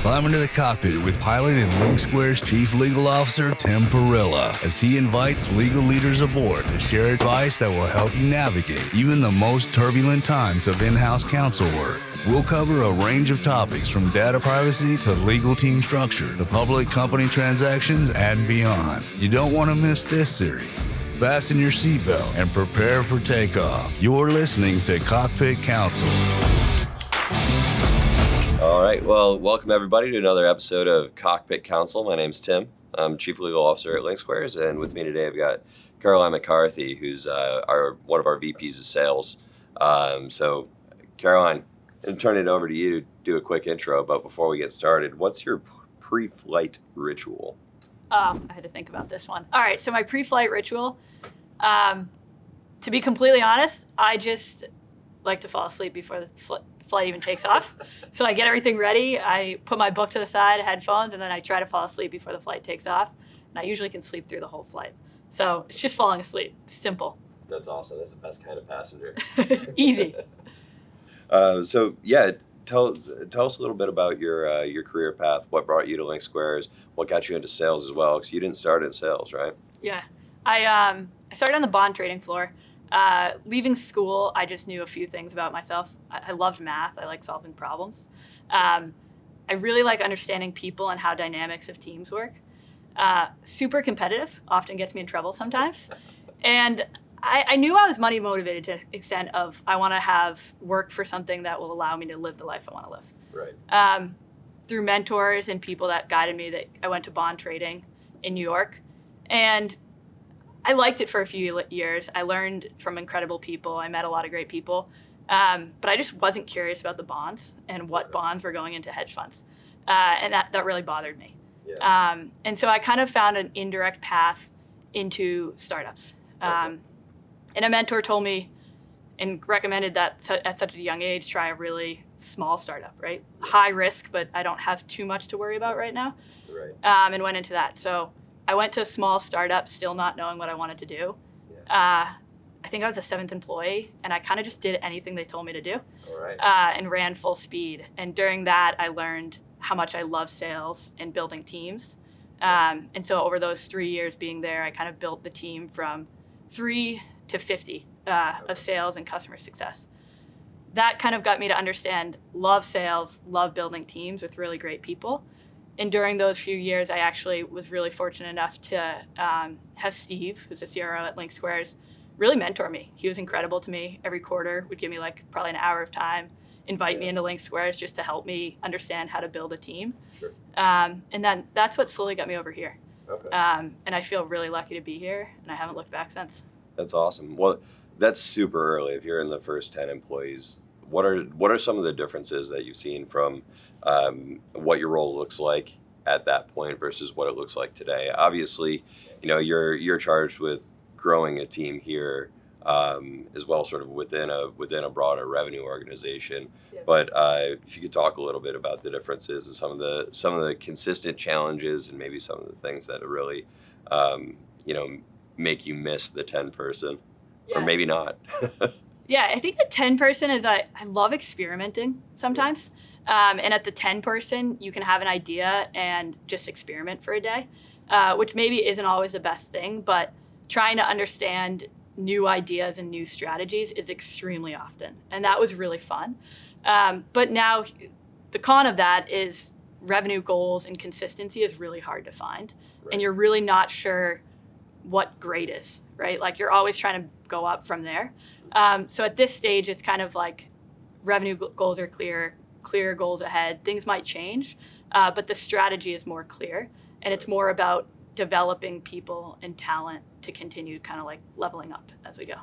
Climb into the cockpit with pilot and LinkSquares Chief Legal Officer Tim Parilla as he invites legal leaders aboard to share advice that will help you navigate even the most turbulent times of in-house counsel work. We'll cover a range of topics from data privacy to legal team structure to public company transactions and beyond. You don't want to miss this series. Fasten your seatbelt and prepare for takeoff. You're listening to Cockpit Counsel. All right, well, welcome everybody to another episode of Cockpit Counsel. My name's Tim. I'm Chief Legal Officer at LinkSquares, and with me today I've got Caroline McCarthy, who's one of our VPs of sales. So, Caroline, I'll turn it over to you to do a quick intro, but before we get started, what's your pre-flight ritual? I had to think about this one. All right, so my pre-flight ritual, to be completely honest, I just like to fall asleep before the flight even takes off. So I get everything ready, I put my book to the side, headphones, and then I try to fall asleep before the flight takes off. And I usually can sleep through the whole flight. So it's just falling asleep, simple. That's awesome, that's the best kind of passenger. Easy. So yeah, tell us a little bit about your career path, what brought you to LinkSquares, what got you into sales as well, because you didn't start in sales, right? Yeah, I started on the bond trading floor. Leaving school, I just knew a few things about myself. I loved math. I like solving problems. I really like understanding people and how dynamics of teams work. Super competitive, often gets me in trouble sometimes. And I knew I was money motivated to the extent of I want to have work for something that will allow me to live the life I want to live. Right. Through mentors and people that guided me, that I went to bond trading in New York. And I liked it for a few years. I learned from incredible people. I met a lot of great people. But I just wasn't curious about the bonds and what bonds were going into hedge funds. And that really bothered me. Yeah. And so I kind of found an indirect path into startups. Okay. And a mentor told me and recommended that at such a young age, try a really small startup, right? Yeah. High risk, but I don't have too much to worry about right now. Right. And went into that. So I went to a small startup, still not knowing what I wanted to do. Yeah. I think I was the 7th employee, and I kind of just did anything they told me to do. All right. And ran full speed. And during that, I learned how much I love sales and building teams. And so over those 3 years being there, I kind of built the team from 3 to 50 of sales and customer success. That kind of got me to understand, love sales, love building teams with really great people. And during those few years, I actually was really fortunate enough to have Steve, who's a CRO at LinkSquares, really mentor me. He was incredible to me. Every quarter would give me probably an hour of time, invite me into LinkSquares just to help me understand how to build a team. Sure. And then that's what slowly got me over here. Okay. And I feel really lucky to be here, and I haven't looked back since. That's awesome. Well, that's super early. If you're in the first 10 employees, what are some of the differences that you've seen from what your role looks like at that point versus what it looks like today? Obviously, you're charged with growing a team here as well, sort of within a broader revenue organization. Yeah. But if you could talk a little bit about the differences and some of the consistent challenges and maybe some of the things that really make you miss the 10 person, or maybe not. Yeah, I think the 10 person is I love experimenting sometimes. And at the 10 person, you can have an idea and just experiment for a day, which maybe isn't always the best thing, but trying to understand new ideas and new strategies is extremely often. And that was really fun. But now the con of that is revenue goals and consistency is really hard to find. Right. And you're really not sure what great is, right? Like you're always trying to go up from there. So at this stage, it's kind of like revenue goals are clear goals ahead. Things might change, but the strategy is more clear. And it's more about developing people and talent to continue kind of like leveling up as we go.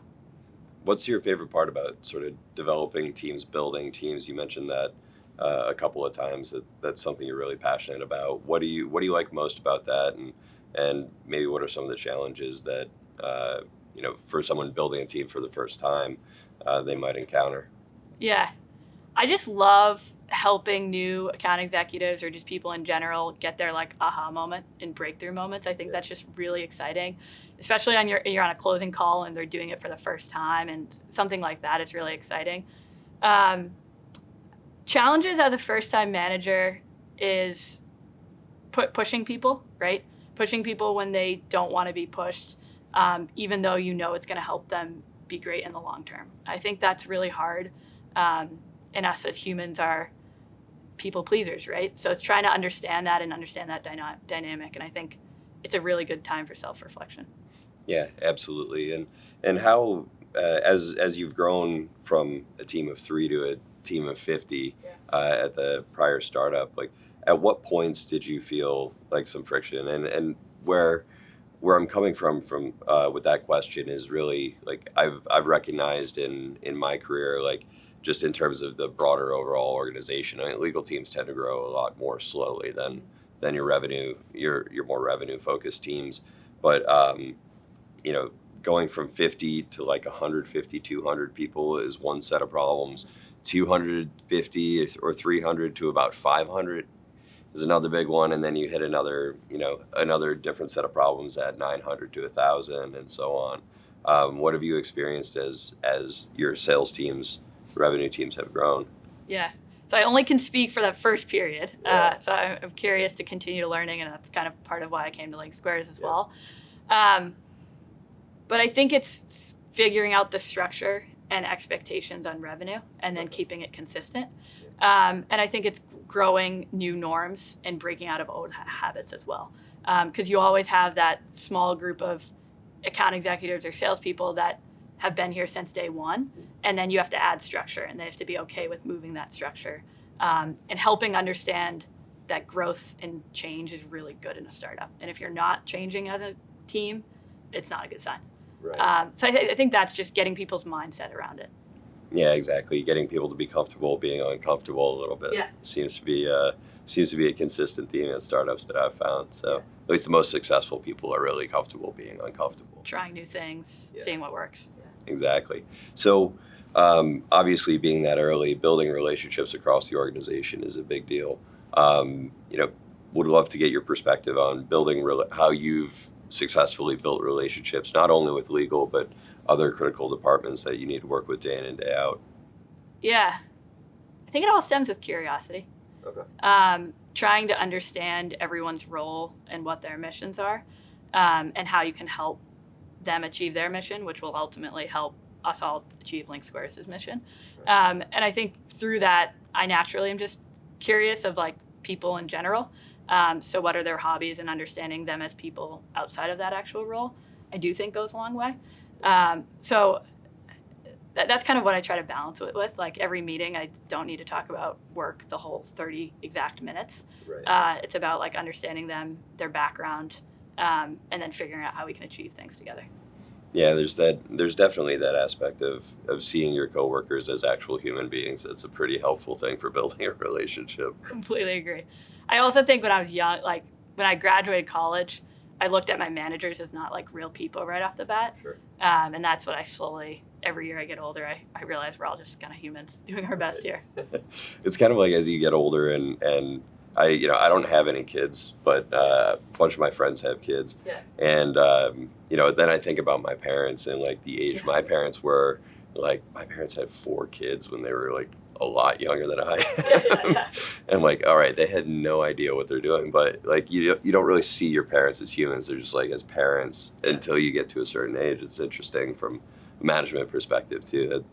What's your favorite part about sort of developing teams, building teams? You mentioned that a couple of times, that's something you're really passionate about. What do you like most about that? And maybe what are some of the challenges that, for someone building a team for the first time, they might encounter? Yeah, I just love helping new account executives or just people in general get their like aha moment and breakthrough moments. I think that's just really exciting, especially you're on a closing call and they're doing it for the first time, and something like that is really exciting. Challenges as a first-time manager, is pushing people, right? Pushing people when they don't want to be pushed, even though you know it's going to help them be great in the long term. I think that's really hard. And us as humans are people pleasers, right? So it's trying to understand that and understand that dynamic. And I think it's a really good time for self-reflection. Yeah, absolutely. And how as you've grown from a team of 3 to a team of 50 at the prior startup, like at what points did you feel like some friction? And where I'm coming from with that question is really like I've recognized in my career, like just in terms of the broader overall organization, I mean, legal teams tend to grow a lot more slowly than your more revenue focused teams. But going from 50 to like 150, 200 people is one set of problems. 250 or 300 to about 500 is another big one, and then you hit another different set of problems at 900 to 1,000 and so on. What have you experienced as your sales teams, revenue teams have grown? Yeah. So I only can speak for that first period. So I'm curious to continue learning, and that's kind of part of why I came to LinkSquares as well. But I think it's figuring out the structure and expectations on revenue and then keeping it consistent. And I think it's growing new norms and breaking out of old habits as well. Because you always have that small group of account executives or salespeople that have been here since day one, and then you have to add structure, and they have to be okay with moving that structure, and helping understand that growth and change is really good in a startup. And if you're not changing as a team, it's not a good sign. Right. So I think that's just getting people's mindset around it. Yeah, exactly. Getting people to be comfortable being uncomfortable a little bit seems to be a consistent theme in startups that I've found. So at least the most successful people are really comfortable being uncomfortable, trying new things, seeing what works. Exactly. So obviously, being that early, building relationships across the organization is a big deal. Would love to get your perspective on building how you've successfully built relationships, not only with legal, but other critical departments that you need to work with day in and day out. Yeah. I think it all stems with curiosity. Okay. Trying to understand everyone's role and what their missions are, and how you can help them achieve their mission, which will ultimately help us all achieve LinkSquares' mission. And I think through that, I naturally am just curious of like people in general. So what are their hobbies, and understanding them as people outside of that actual role, I do think goes a long way. So that's kind of what I try to balance it with. Like every meeting, I don't need to talk about work the whole 30 exact minutes. Right. It's about like understanding them, their background, and then figuring out how we can achieve things together. Yeah, there's definitely that aspect of seeing your coworkers as actual human beings. That's a pretty helpful thing for building a relationship. Completely agree. I also think when I was young, like when I graduated college, I looked at my managers as not like real people right off the bat. Sure. And that's what I slowly, every year I get older, I realize we're all just kind of humans doing our best here. It's kind of like as you get older, and I don't have any kids, but a bunch of my friends have kids. Yeah. And then I think about my parents and like the age my parents were. Like my parents had 4 kids when they were like a lot younger than I am. Yeah. And I'm like, all right, they had no idea what they're doing. But like you don't really see your parents as humans. They're just like as parents until you get to a certain age. It's interesting from a management perspective too.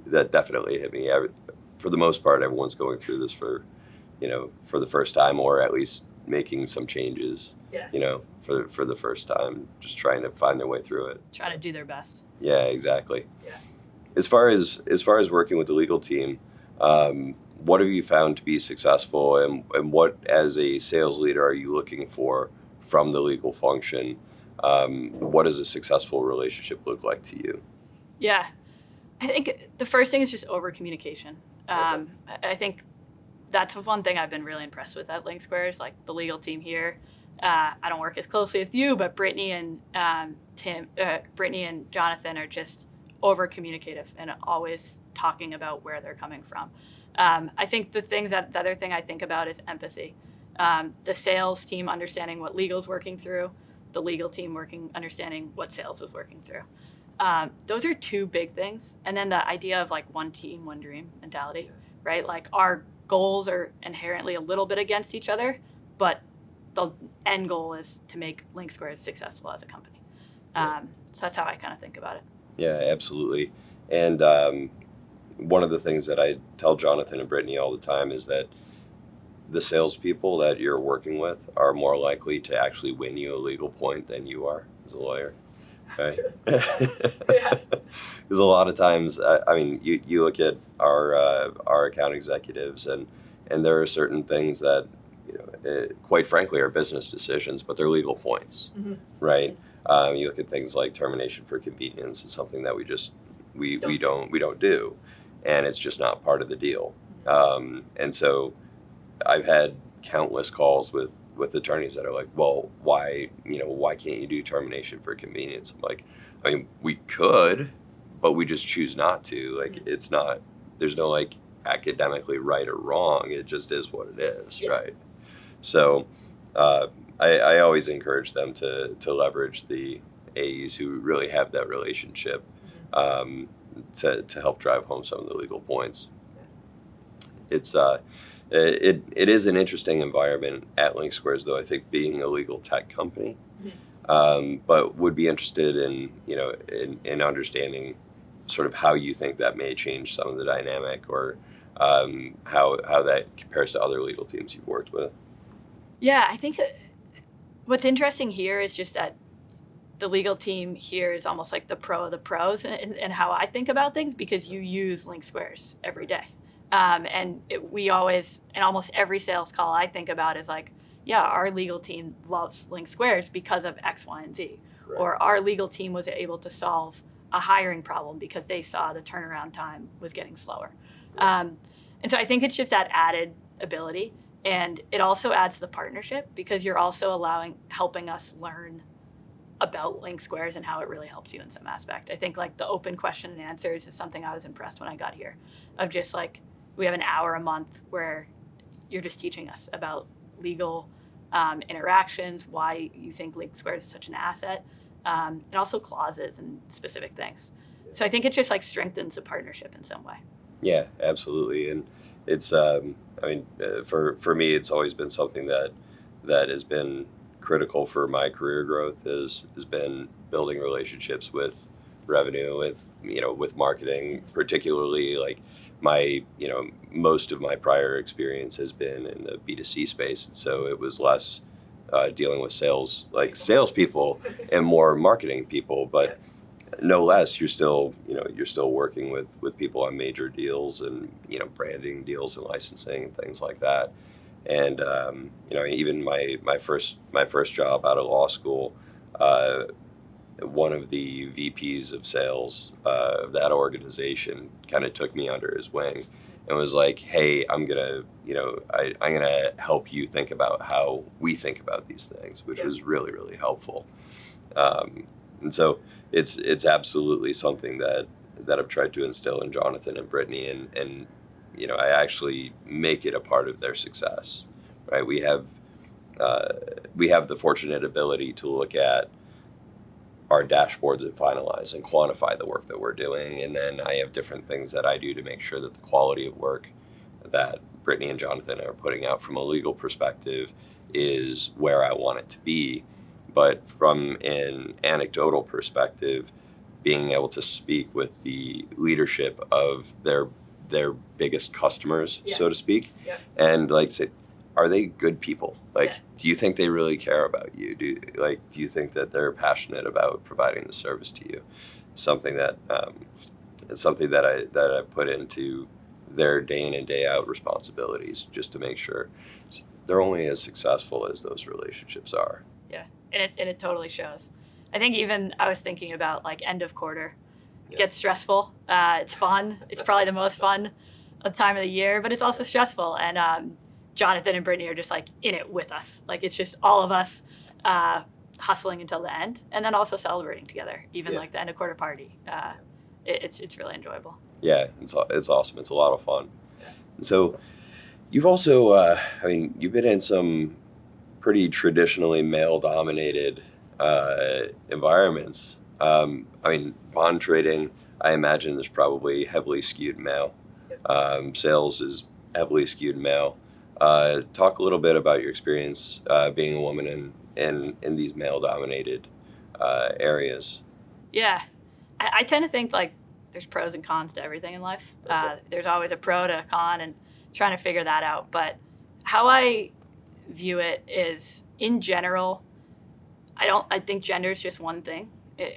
That definitely hit me. For the most part, everyone's going through this for the first time, or at least making some changes. Yeah. For the first time, just trying to find their way through it. Trying to do their best. Yeah, exactly. Yeah. As far as working with the legal team, what have you found to be successful, and what as a sales leader are you looking for from the legal function? What does a successful relationship look like to you? Yeah. I think the first thing is just over communication. I think that's one thing I've been really impressed with at LinkSquares, like the legal team here. I don't work as closely with you, but Brittany and Jonathan are just over communicative and always talking about where they're coming from. I think the other thing I think about is empathy. The sales team understanding what legal's working through, the legal team understanding what sales is working through. Those are 2 big things. And then the idea of like one team, one dream mentality, right? Like our goals are inherently a little bit against each other, but the end goal is to make LinkSquares successful as a company. So that's how I kind of think about it. Yeah, absolutely. And one of the things that I tell Jonathan and Brittany all the time is that the salespeople that you're working with are more likely to actually win you a legal point than you are as a lawyer. Okay? Yeah. Because a lot of times, I mean, you look at our account executives, and there are certain things that, quite frankly, are business decisions, but they're legal points, right? You look at things like termination for convenience. It's something that we don't do, and it's just not part of the deal. And so I've had countless calls with attorneys that are like, well, why can't you do termination for convenience? I'm like, I mean, we could, but we just choose not to. Like, it's not, there's no like academically right or wrong. It just is what it is, right? So I always encourage them to leverage the A's who really have that relationship to help drive home some of the legal points. It's it is an interesting environment at LinkSquares, though, I think, being a legal tech company, but would be interested in understanding sort of how you think that may change some of the dynamic, or how that compares to other legal teams you've worked with. Yeah, I think what's interesting here is just that the legal team here is almost like the pro of the pros in how I think about things, because you use LinkSquares every day. We always, in almost every sales call I think about is like, yeah, our legal team loves LinkSquares because of X, Y, and Z. Right. Or our legal team was able to solve a hiring problem because they saw the turnaround time was getting slower. Right. And so I think it's just that added ability. And it also adds to the partnership, because you're also helping us learn about LinkSquares and how it really helps you in some aspect. I think like the open question and answers is something I was impressed when I got here, of just like, we have an hour a month where you're just teaching us about legal interactions, why you think LinkSquares is such an asset, and also clauses and specific things. So I think it just like strengthens the partnership in some way. Yeah, absolutely. And it's, for me, it's always been something that has been critical for my career growth, has been building relationships with revenue, with marketing, particularly like most of my prior experience has been in the B2C space. And so it was less dealing with salespeople and more marketing people, but no less, you're still working with people on major deals and, branding deals and licensing and things like that. And, even my first job out of law school, one of the VPs of sales of that organization kind of took me under his wing and was like, hey, I'm gonna help you think about how we think about these things, which was really, really helpful. And so it's absolutely something that I've tried to instill in Jonathan and Brittany, and I actually make it a part of their success, right? We have the fortunate ability to look at our dashboards and finalize and quantify the work that we're doing. And then I have different things that I do to make sure that the quality of work that Brittany and Jonathan are putting out from a legal perspective is where I want it to be. But from an anecdotal perspective, being able to speak with the leadership of their biggest customers, so to speak, and like say, are they good people? Like, do you think they really care about you? Do you think that they're passionate about providing the service to you? Something that I put into their day in and day out responsibilities, just to make sure they're only as successful as those relationships are. Yeah, and it totally shows. I think even I was thinking about like end of quarter. It gets stressful. It's fun. It's probably the most fun time of the year, but it's also stressful. And Jonathan and Brittany are just like in it with us. Like, it's just all of us hustling until the end, and then also celebrating together, even like the end of quarter party. It's really enjoyable. Yeah, it's awesome. It's a lot of fun. Yeah. So you've also, you've been in some pretty traditionally male-dominated environments. Bond trading, I imagine, is probably heavily skewed male. Sales is heavily skewed male. Talk a little bit about your experience being a woman in these male-dominated areas. Yeah, I tend to think like there's pros and cons to everything in life. There's always a pro to a con, and trying to figure that out. But how I view it is, in general, I think gender is just one thing,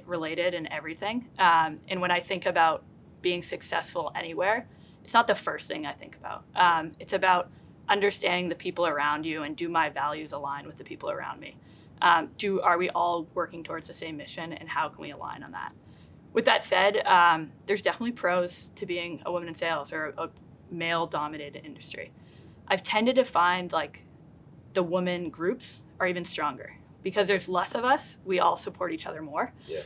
related in everything. And when I think about being successful anywhere, it's not the first thing I think about. It's about understanding the people around you, and do my values align with the people around me? Are we all working towards the same mission, and how can we align on that? With that said, there's definitely pros to being a woman in sales or a male-dominated industry. I've tended to find like the women groups are even stronger because there's less of us. We all support each other more. Yeah.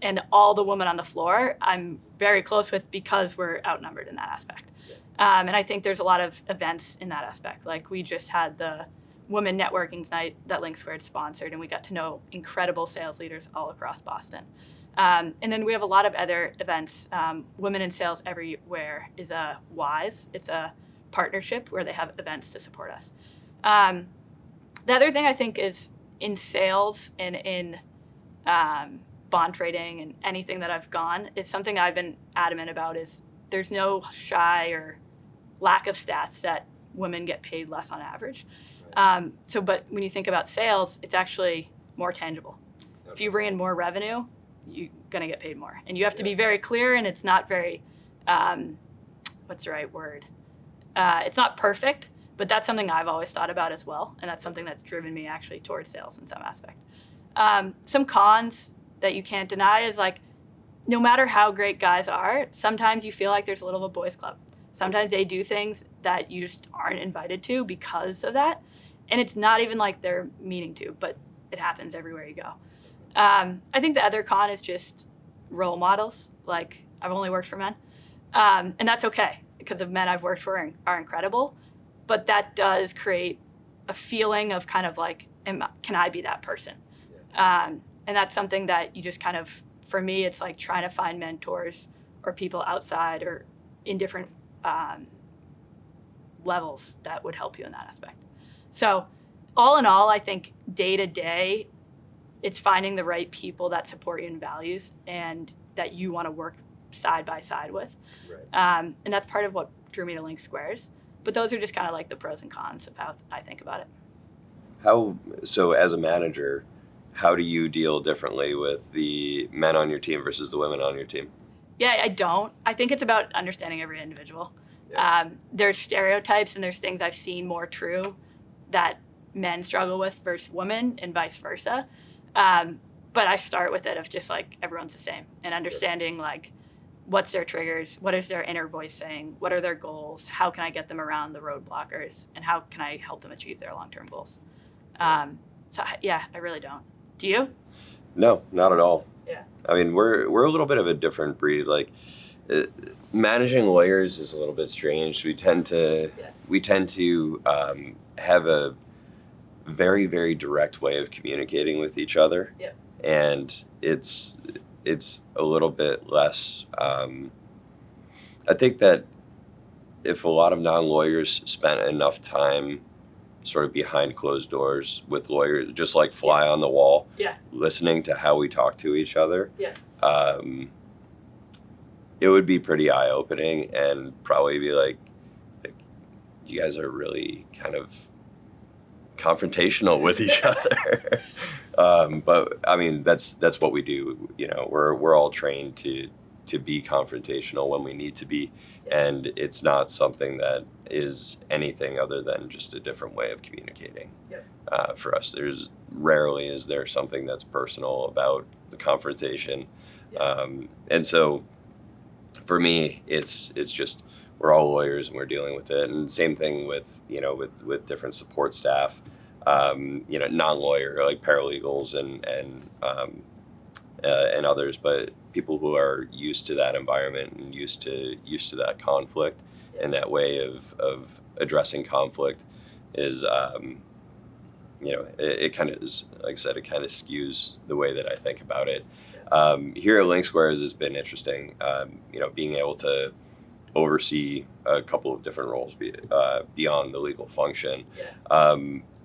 And all the women on the floor, I'm very close with because we're outnumbered in that aspect. Yeah. And I think there's a lot of events in that aspect. Like we just had the Women Networking Night that LinkSquares sponsored, and we got to know incredible sales leaders all across Boston. And then we have a lot of other events. Women in Sales Everywhere is a WISE. It's a partnership where they have events to support us. The other thing I think is in sales and in bond trading and anything that I've gone, it's something I've been adamant about is there's no shy or lack of stats that women get paid less on average. But when you think about sales, it's actually more tangible. If you bring in more revenue, you're going to get paid more. And you have to be very clear, and it's not very, what's the right word? It's not perfect, but that's something I've always thought about as well. And that's something that's driven me actually towards sales in some aspect. Some cons that you can't deny is like, no matter how great guys are, sometimes you feel like there's a little of a boys club. Sometimes they do things that you just aren't invited to because of that. And it's not even like they're meaning to, but it happens everywhere you go. I think the other con is just role models. Like, I've only worked for men. And that's okay, because the men I've worked for are incredible. But that does create a feeling of kind of like, can I be that person? Yeah. And that's something that you just kind of, for me, it's like trying to find mentors or people outside or in different levels that would help you in that aspect. So all in all, I think day to day, it's finding the right people that support you in values and that you want to work side by side with. Right. And that's part of what drew me to LinkSquares. But those are just kind of like the pros and cons of how I think about it. So as a manager, how do you deal differently with the men on your team versus the women on your team? Yeah, I don't. I think it's about understanding every individual. Yeah. There's stereotypes and there's things I've seen more true that men struggle with versus women and vice versa. But I start with it of just like everyone's the same and understanding like what's their triggers, what is their inner voice saying, what are their goals, how can I get them around the roadblockers, and how can I help them achieve their long-term goals. So yeah, I really don't. Do you? No, not at all. Yeah. I mean, we're a little bit of a different breed. Like managing lawyers is a little bit strange. We tend to have a very, very direct way of communicating with each other. Yeah. And it's a little bit less. I think that if a lot of non-lawyers spent enough time sort of behind closed doors with lawyers, just like fly on the wall, listening to how we talk to each other, it would be pretty eye-opening and probably be like you guys are really kind of confrontational with each other. But I mean, that's what we do. You know, we're all trained to be confrontational when we need to be, and it's not something that is anything other than just a different way of communicating. For us, there's rarely is there something that's personal about the confrontation, and so for me, it's just we're all lawyers and we're dealing with it, and same thing with with different support staff. Non-lawyer like paralegals and others, but people who are used to that environment and used to that conflict, and that way of addressing conflict is it kind of is, like I said, it kind of skews the way that I think about it. Here at LinkSquares has been interesting, being able to oversee a couple of different roles beyond the legal function. Yeah.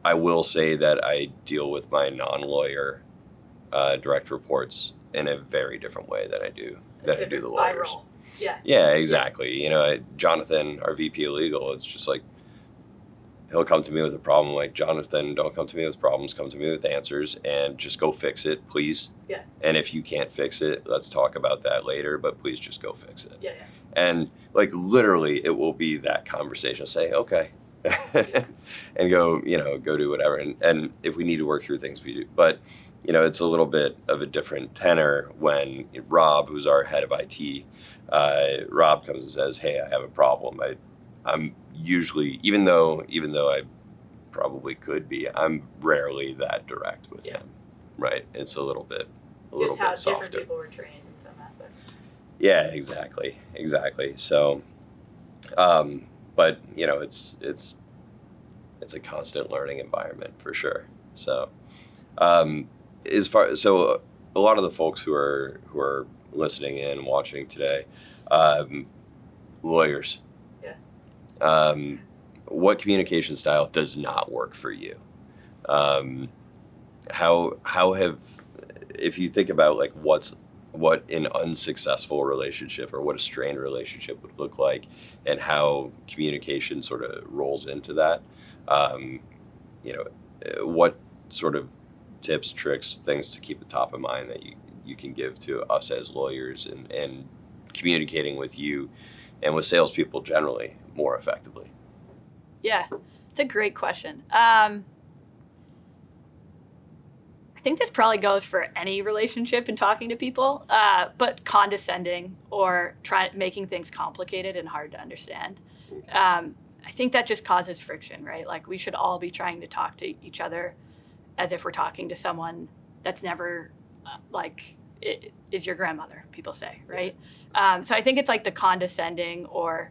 I will say that I deal with my non-lawyer direct reports in a very different way than I do the lawyers. Role. Yeah. Yeah, exactly. You know, Jonathan, our VP of legal, it's just like, he'll come to me with a problem. Like, Jonathan, don't come to me with problems. Come to me with answers, and just go fix it, please. Yeah. And if you can't fix it, let's talk about that later. But please just go fix it. Yeah. And like literally, it will be that conversation. Say, okay, and go do whatever. And if we need to work through things, we do. But it's a little bit of a different tenor when Rob, who's our head of IT, Rob comes and says, "Hey, I have a problem." I'm usually, even though I probably could be, I'm rarely that direct with him, right? It's a little bit how softer. Different people were trained in some aspects. Yeah, exactly. So, but it's a constant learning environment for sure. So, a lot of the folks who are listening in and watching today, lawyers. What communication style does not work for you? If you think about like what an unsuccessful relationship or what a strained relationship would look like, and how communication sort of rolls into that, what sort of tips, tricks, things to keep at top of mind that you can give to us as lawyers and communicating with you and with salespeople generally more effectively? Yeah, it's a great question. I think this probably goes for any relationship in talking to people, but condescending or making things complicated and hard to understand. I think that just causes friction, right? Like, we should all be trying to talk to each other as if we're talking to someone that's never is your grandmother, people say, right? So I think it's like the condescending or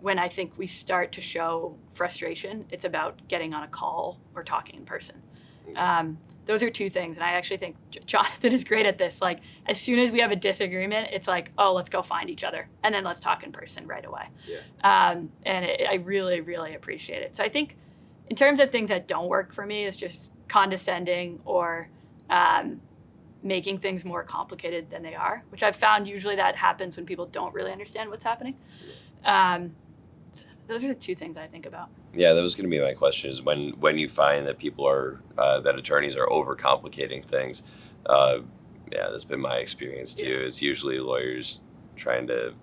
when I think we start to show frustration, it's about getting on a call or talking in person. Those are two things. And I actually think Jonathan is great at this. Like, as soon as we have a disagreement, it's like, oh, let's go find each other. And then let's talk in person right away. Yeah. I really, really appreciate it. So I think in terms of things that don't work for me is just condescending or making things more complicated than they are, which I've found usually that happens when people don't really understand what's happening. So those are the two things I think about. Yeah, that was going to be my question, is when you find that people are, that attorneys are overcomplicating things. That's been my experience too. Yeah. It's usually lawyers trying to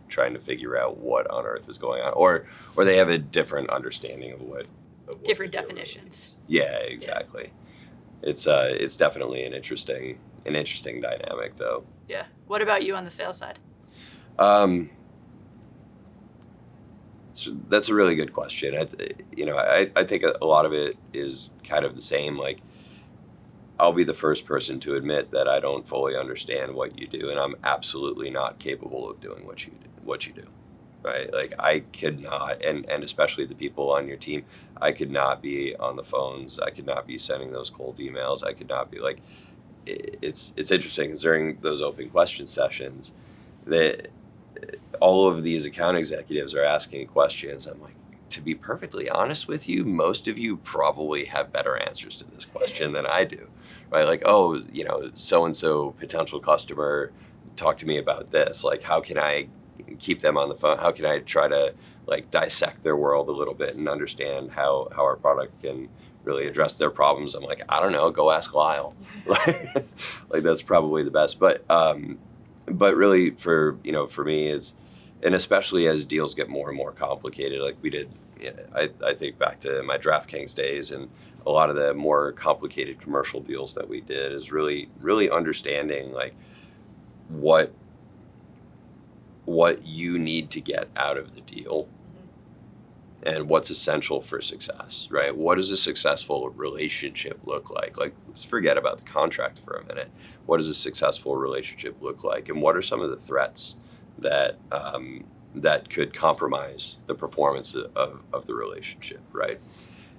figure out what on earth is going on, or they have a different understanding of what different definitions. Yeah, exactly. Yeah. It's definitely an interesting dynamic though. Yeah. What about you on the sales side? That's a really good question. I think a lot of it is kind of the same. Like, I'll be the first person to admit that I don't fully understand what you do, and I'm absolutely not capable of doing what you do, right? Like, I could not, and especially the people on your team, I could not be on the phones. I could not be sending those cold emails. I could not be like, it's interesting because during those open question sessions, that all of these account executives are asking questions. I'm like, to be perfectly honest with you, most of you probably have better answers to this question than I do, right? Like, oh, so-and-so potential customer, talk to me about this. Like, how can I keep them on the phone? How can I try to like dissect their world a little bit and understand how our product can really address their problems? I'm like, I don't know, go ask Lyle. Like that's probably the best. But really for me is, and especially as deals get more and more complicated, like we did, I think back to my DraftKings days and a lot of the more complicated commercial deals that we did is really, really understanding like what you need to get out of the deal and what's essential for success, right? What does a successful relationship look like? Like, let's forget about the contract for a minute. What does a successful relationship look like? And what are some of the threats that could compromise the performance of the relationship, right?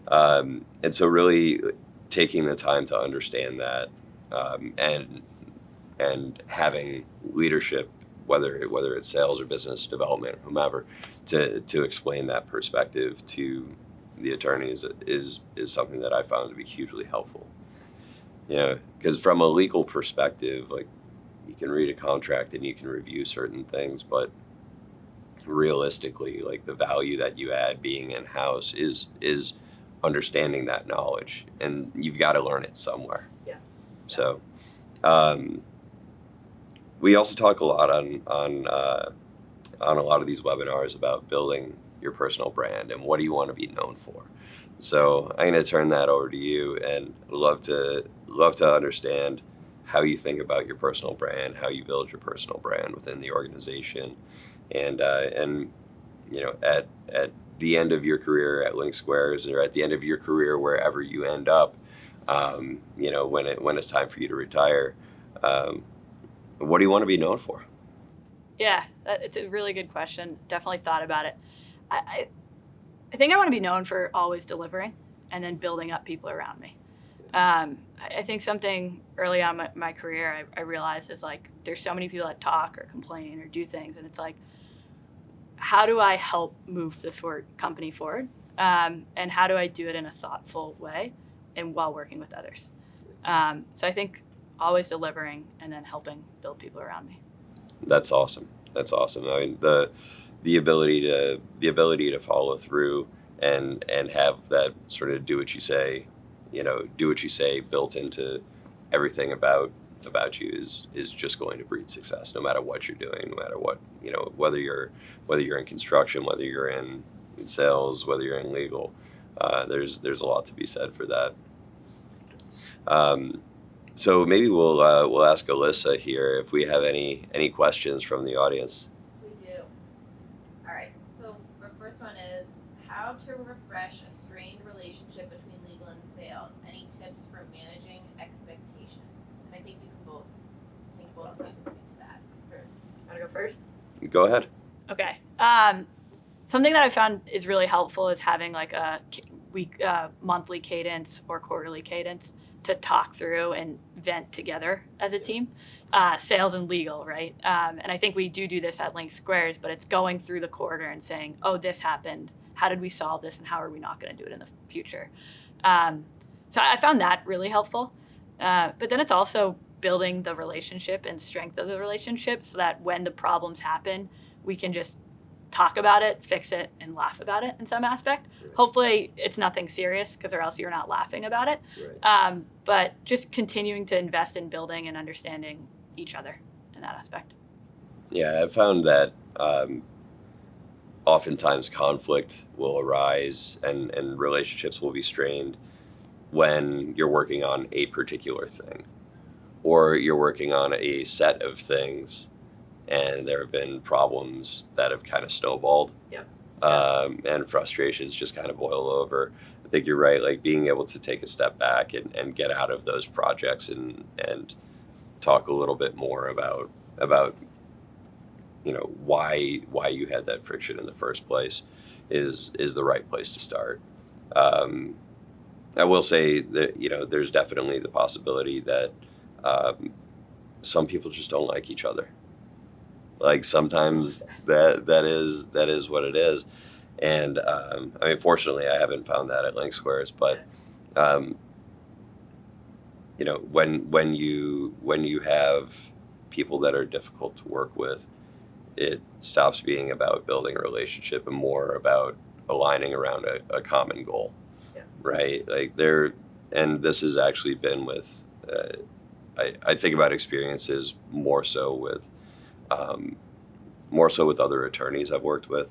And so really taking the time to understand that and having leadership whether it's sales or business development, or whomever, to explain that perspective to the attorneys is something that I found to be hugely helpful. Because from a legal perspective, like, you can read a contract and you can review certain things, but realistically, like, the value that you add being in-house is understanding that knowledge, and you've got to learn it somewhere. Yeah. So we also talk a lot on a lot of these webinars about building your personal brand and what do you want to be known for. So I'm going to turn that over to you, and love to understand how you think about your personal brand, how you build your personal brand within the organization, and at the end of your career at LinkSquares, or at the end of your career wherever you end up, when it's time for you to retire, what do you want to be known for? Yeah, it's a really good question. Definitely thought about it. I think I want to be known for always delivering and then building up people around me. I think something early on in my career I realized is, like, there's so many people that talk or complain or do things, and it's like, how do I help move this company forward? And how do I do it in a thoughtful way and while working with others? So I think always delivering and then helping build people around me. That's awesome. I mean, the ability to follow through and have that sort of do what you say built into everything about you is just going to breed success, no matter what you're doing, no matter what, whether you're in construction, whether you're in sales, whether you're in legal. There's a lot to be said for that. So maybe we'll ask Alyssa here if we have any questions from the audience. We do. All right. So the first one is how to refresh a strained relationship between legal and sales. Any tips for managing expectations? And I think both of you can speak to that. Want to go first? Go ahead. Okay. Something that I found is really helpful is having like a monthly cadence or quarterly cadence to talk through and vent together as a team, sales and legal, right? And I think we do this at LinkSquares, but it's going through the quarter and saying, oh, this happened. How did we solve this, and how are we not going to do it in the future? So I found that really helpful. But then it's also building the relationship and strength of the relationship so that when the problems happen, we can just talk about it, fix it, and laugh about it in some aspect. Right. Hopefully it's nothing serious, or else you're not laughing about it. Right. But just continuing to invest in building and understanding each other in that aspect. Yeah, I found that oftentimes conflict will arise and relationships will be strained when you're working on a particular thing, or you're working on a set of things and there have been problems that have kind of snowballed. Yep. And frustrations just kind of boil over. I think you're right, like being able to take a step back and get out of those projects and talk a little bit more about why you had that friction in the first place is the right place to start. I will say that there's definitely the possibility that some people just don't like each other. Like sometimes that is what it is, and I mean, fortunately, I haven't found that at LinkSquares, but when you have people that are difficult to work with, it stops being about building a relationship and more about aligning around a common goal. Yeah. Right? Like and this has actually been with, I think about experiences more so with other attorneys I've worked with,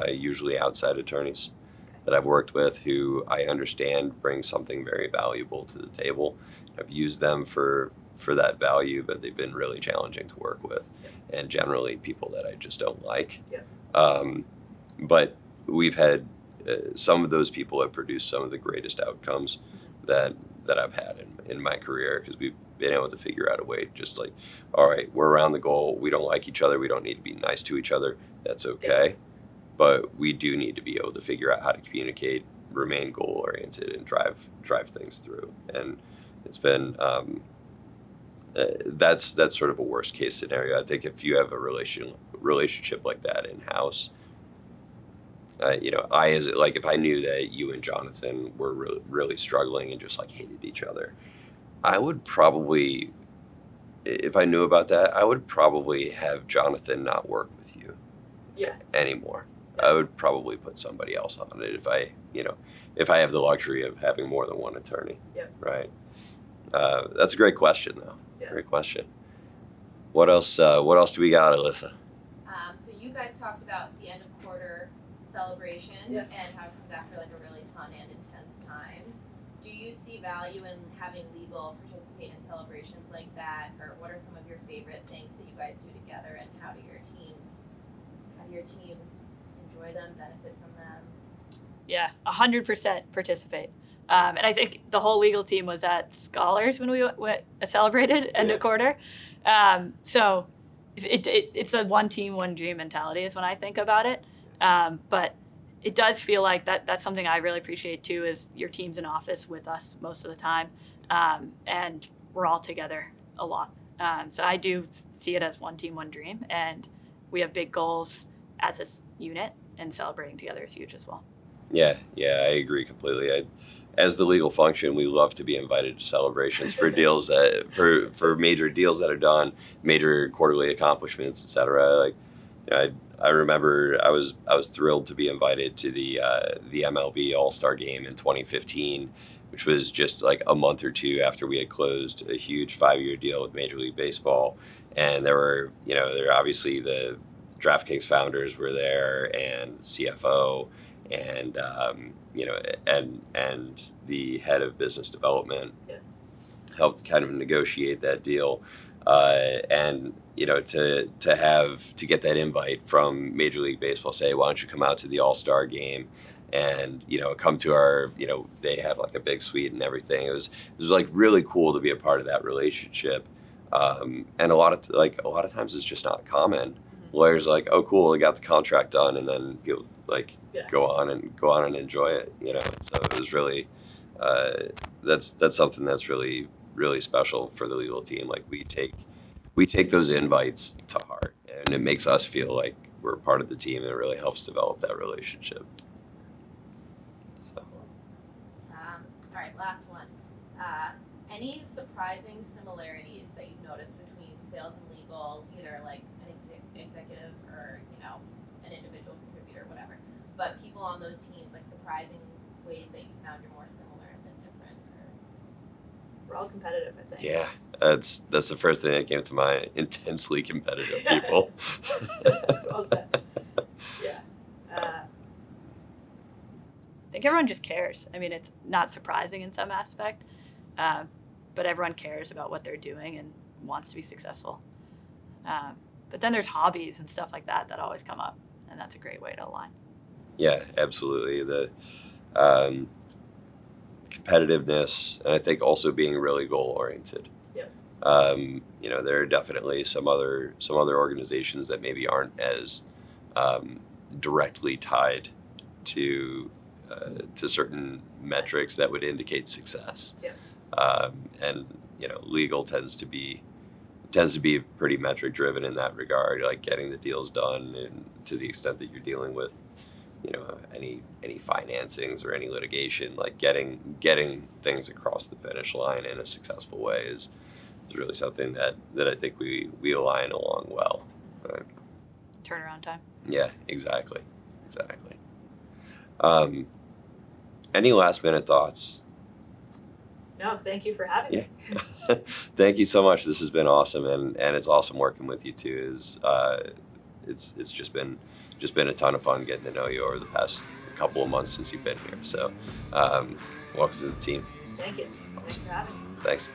usually outside attorneys that I've worked with who I understand bring something very valuable to the table. I've used them for that value, but they've been really challenging to work with, and generally people that I just don't like. Yeah. But we've had some of those people have produced some of the greatest outcomes that I've had in my career, because we've been able to figure out a way, just like, all right, we're around the goal. We don't like each other. We don't need to be nice to each other. That's okay. But we do need to be able to figure out how to communicate, remain goal oriented, and drive things through. And it's been that's sort of a worst case scenario. I think if you have a relationship like that in house, if I knew that you and Jonathan were really struggling and just like hated each other, I would probably, if I knew about that, I would probably have Jonathan not work with you anymore. I would probably put somebody else on it if I have the luxury of having more than one attorney. Right. That's a great question, though. Great question. What else do we got, Alyssa? So you guys talked about the end of quarter celebration and how it comes after like a really fun and intense time. Do you see value in having legal participate in celebrations like that, or what are some of your favorite things that you guys do together, and how do your teams enjoy them, benefit from them? Yeah, 100% participate. And I think the whole legal team was at Scholars when we celebrated end of quarter. So it's a one team, one dream mentality is when I think about it. But it does feel like that's something I really appreciate too, is your team's in office with us most of the time. And we're all together a lot. So I do see it as one team, one dream. And we have big goals as a unit, and celebrating together is huge as well. Yeah, I agree completely. As the legal function, we love to be invited to celebrations for deals for major deals that are done, major quarterly accomplishments, etc. I remember I was thrilled to be invited to the MLB All-Star Game in 2015, which was just like a month or two after we had closed a huge 5-year deal with Major League Baseball, and there were obviously the DraftKings founders were there, and CFO, and and the head of business development helped kind of negotiate that deal, and to get that invite from Major League Baseball, say, why don't you come out to the All-Star Game, and come to our, they have like a big suite and everything. It was like really cool to be a part of that relationship, and a lot of times it's just not common. Lawyers are like, oh cool, I got the contract done, and then people go on and enjoy it, So it was really that's something that's really, really special for the legal team. Like we take those invites to heart, and it makes us feel like we're part of the team, and it really helps develop that relationship. So. All right, last one. Any surprising similarities that you've noticed between sales and legal, either like an executive or an individual contributor, whatever, but people on those teams, like surprising ways that you found you're more similar than different? We're all competitive, I think. Yeah, that's the first thing that came to mind. Intensely competitive people. That's well said. Yeah. I think everyone just cares. I mean, it's not surprising in some aspect, but everyone cares about what they're doing and wants to be successful. But then there's hobbies and stuff like that always come up, and that's a great way to align. Yeah, absolutely. The competitiveness, and I think also being really goal oriented. There are definitely some other organizations that maybe aren't as directly tied to certain metrics that would indicate success. And legal tends to be pretty metric driven in that regard, like getting the deals done, and to the extent that you're dealing with any financings or any litigation, like getting things across the finish line in a successful way is really something that I think we align along well. Right? Turnaround time. Yeah, exactly. Any last minute thoughts? No, thank you for having me. Thank you so much. This has been awesome, and it's awesome working with you too. It's just been a ton of fun getting to know you over the past couple of months since you've been here. So, welcome to the team. Thank you. Awesome. Thanks for having me. Thanks.